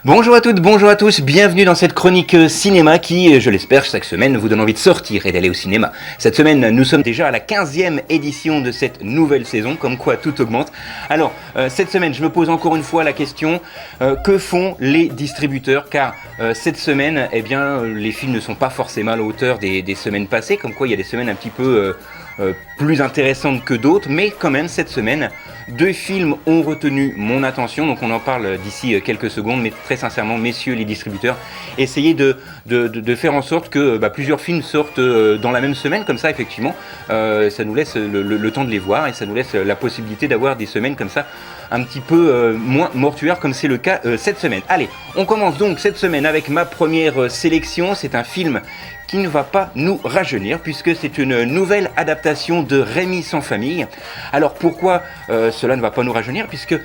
Bonjour à toutes, bonjour à tous, bienvenue dans cette chronique cinéma qui, je l'espère, chaque semaine vous donne envie de sortir et d'aller au cinéma. Cette semaine, nous sommes déjà à la 15e édition de cette nouvelle saison, comme quoi tout augmente. Alors, cette semaine, je me pose encore une fois la question, que font les distributeurs? Car cette semaine, eh bien, les films ne sont pas forcément à la hauteur des semaines passées, comme quoi il y a des semaines un petit peu plus intéressantes que d'autres, mais quand même, cette semaine, deux films ont retenu mon attention, donc on en parle d'ici quelques secondes, mais très sincèrement, messieurs les distributeurs, essayez de faire en sorte que plusieurs films sortent dans la même semaine, comme ça effectivement, ça nous laisse le temps de les voir et ça nous laisse la possibilité d'avoir des semaines comme ça un petit peu moins mortuaires comme c'est le cas cette semaine. Allez, on commence donc cette semaine avec ma première sélection, c'est un film qui ne va pas nous rajeunir puisque c'est une nouvelle adaptation de Rémi sans famille. Alors pourquoi cela ne va pas nous rajeunir? Puisque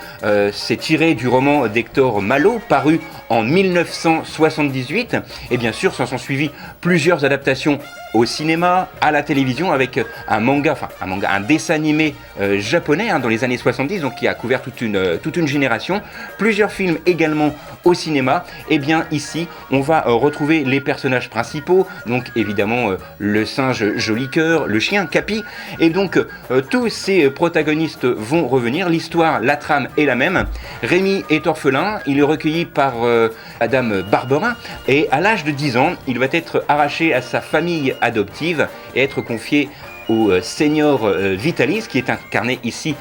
c'est tiré du roman d'Hector Malo paru en 1978 et bien sûr s'en sont suivis plusieurs adaptations au cinéma, à la télévision avec un dessin animé japonais dans les années 70, donc qui a couvert toute une génération, plusieurs films également au cinéma. Et bien ici on va retrouver les personnages principaux, donc évidemment le singe Joli Cœur, le chien Capi, et donc tous ces protagonistes vont revenir. L'histoire, la trame est la même. Rémi est orphelin, il est recueilli par Madame Barbera et à l'âge de 10 ans il va être arraché à sa famille adoptive et être confié au Seigneur Vitalis, qui est incarné ici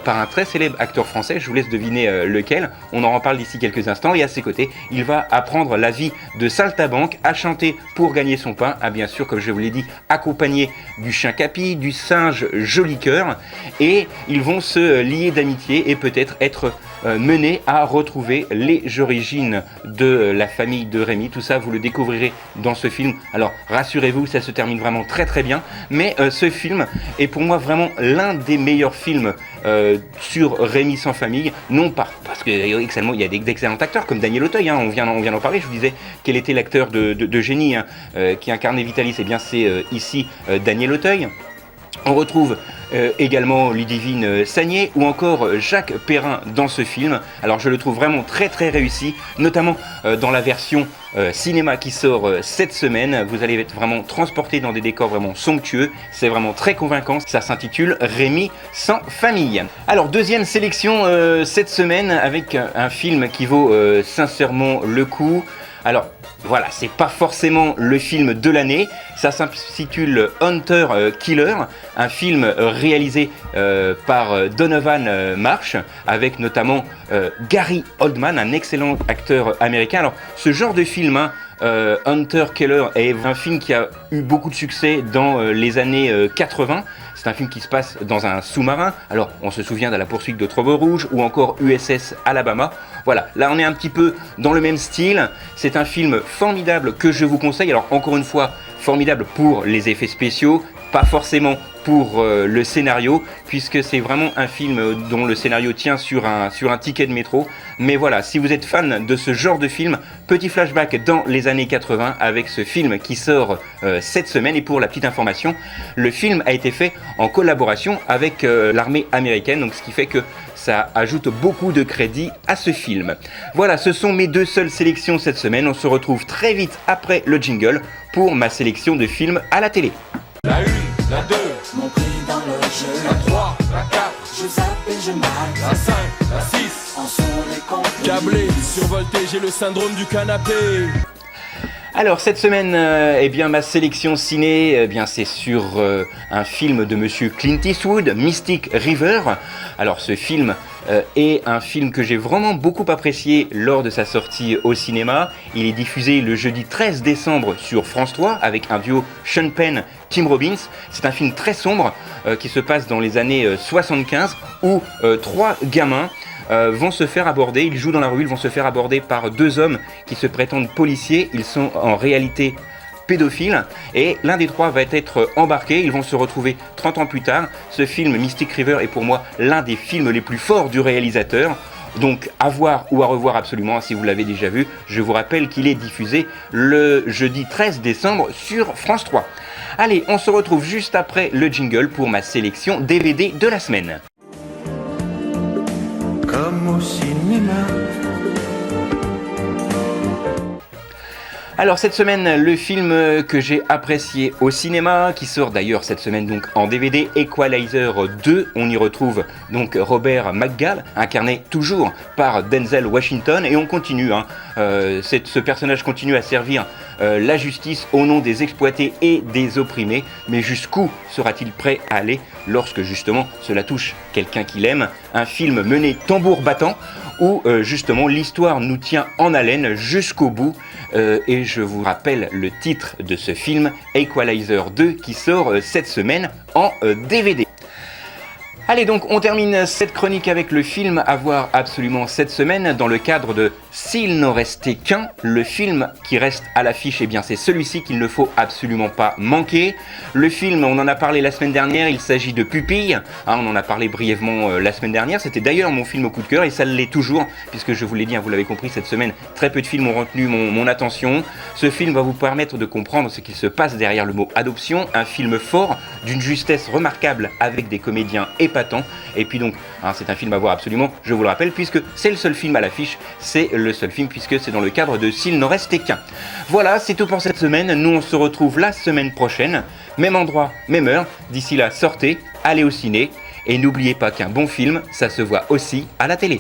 par un très célèbre acteur français, je vous laisse deviner lequel, on en reparle d'ici quelques instants, et à ses côtés, il va apprendre la vie de saltimbanque, à chanter pour gagner son pain, bien sûr, comme je vous l'ai dit, accompagné du chien Capi, du singe Joli Cœur, et ils vont se lier d'amitié et peut-être être menés à retrouver les origines de la famille de Rémi. Tout ça, vous le découvrirez dans ce film. Alors, rassurez-vous, ça se termine vraiment très très bien, mais ce film est pour moi vraiment l'un des meilleurs films sur Rémi sans famille, non pas parce qu'il y a d'excellents acteurs comme Daniel Auteuil, on vient d'en parler, je vous disais quel était l'acteur de génie qui incarnait Vitalis, et bien c'est ici Daniel Auteuil. On retrouve également Ludivine Sagné ou encore Jacques Perrin dans ce film. Alors je le trouve vraiment très très réussi, notamment dans la version cinéma qui sort cette semaine. Vous allez être vraiment transporté dans des décors vraiment somptueux, c'est vraiment très convaincant. Ça s'intitule Rémi sans famille. Alors deuxième sélection cette semaine avec un film qui vaut sincèrement le coup. Alors voilà, c'est pas forcément le film de l'année, ça s'intitule Hunter Killer, un film réalisé par Donovan Marsh, avec notamment Gary Oldman, un excellent acteur américain. Alors ce genre de film, Hunter Killer, est un film qui a eu beaucoup de succès dans les années 80. C'est un film qui se passe dans un sous-marin. Alors, on se souvient de La poursuite de Trevor Rouge ou encore USS Alabama. Voilà, là on est un petit peu dans le même style. C'est un film formidable que je vous conseille. Alors, encore une fois, formidable pour les effets spéciaux, pas forcément pour le scénario, puisque c'est vraiment un film dont le scénario tient sur un ticket de métro. Mais voilà, si vous êtes fan de ce genre de film, petit flashback dans les années 80 avec ce film qui sort cette semaine. Et pour la petite information, le film a été fait en collaboration avec l'armée américaine, donc ce qui fait que ça ajoute beaucoup de crédit à ce film. Voilà, ce sont mes deux seules sélections cette semaine. On se retrouve très vite après le jingle pour ma sélection de films à la télé. La 1, la 2, mon prix dans le jeu. la 3, la 4, Je zappe et je marque. la 5, la 6. En sont les complices. Câblé, survolté, j'ai le syndrome du canapé. Alors cette semaine, ma sélection ciné, c'est sur un film de monsieur Clint Eastwood, Mystic River. Alors ce film est un film que j'ai vraiment beaucoup apprécié lors de sa sortie au cinéma. Il est diffusé le jeudi 13 décembre sur France 3 avec un duo Sean Penn, Tim Robbins. C'est un film très sombre qui se passe dans les années 75 où trois gamins vont se faire aborder, ils jouent dans la rue, ils vont se faire aborder par deux hommes qui se prétendent policiers. Ils sont en réalité pédophiles et l'un des trois va être embarqué. Ils vont se retrouver 30 ans plus tard. Ce film Mystic River est pour moi l'un des films les plus forts du réalisateur. Donc à voir ou à revoir absolument si vous l'avez déjà vu. Je vous rappelle qu'il est diffusé le jeudi 13 décembre sur France 3. Allez, on se retrouve juste après le jingle pour ma sélection DVD de la semaine. Comme au cinéma, Alors cette semaine, le film que j'ai apprécié au cinéma, qui sort d'ailleurs cette semaine donc en DVD, Equalizer 2, on y retrouve donc Robert McGall, incarné toujours par Denzel Washington, et on continue, ce personnage continue à servir la justice au nom des exploités et des opprimés, mais jusqu'où sera-t-il prêt à aller lorsque justement cela touche quelqu'un qu'il aime? Un film mené tambour battant, où justement l'histoire nous tient en haleine jusqu'au bout, et je vous rappelle le titre de ce film, Equalizer 2, qui sort cette semaine en DVD. Allez donc, on termine cette chronique avec le film à voir absolument cette semaine dans le cadre de S'il n'en restait qu'un, le film qui reste à l'affiche, et bien c'est celui-ci qu'il ne faut absolument pas manquer. Le film, on en a parlé la semaine dernière, il s'agit de Pupille, on en a parlé brièvement la semaine dernière, c'était d'ailleurs mon film au coup de cœur et ça l'est toujours, puisque je vous l'ai dit, vous l'avez compris, cette semaine, très peu de films ont retenu mon attention. Ce film va vous permettre de comprendre ce qui se passe derrière le mot adoption, un film fort, d'une justesse remarquable avec des comédiens épatants. Et puis donc, c'est un film à voir absolument, je vous le rappelle, puisque c'est le seul film à l'affiche, c'est le seul film puisque c'est dans le cadre de S'il n'en restait qu'un. Voilà, c'est tout pour cette semaine, nous on se retrouve la semaine prochaine, même endroit, même heure. D'ici là, sortez, allez au ciné, et n'oubliez pas qu'un bon film, ça se voit aussi à la télé.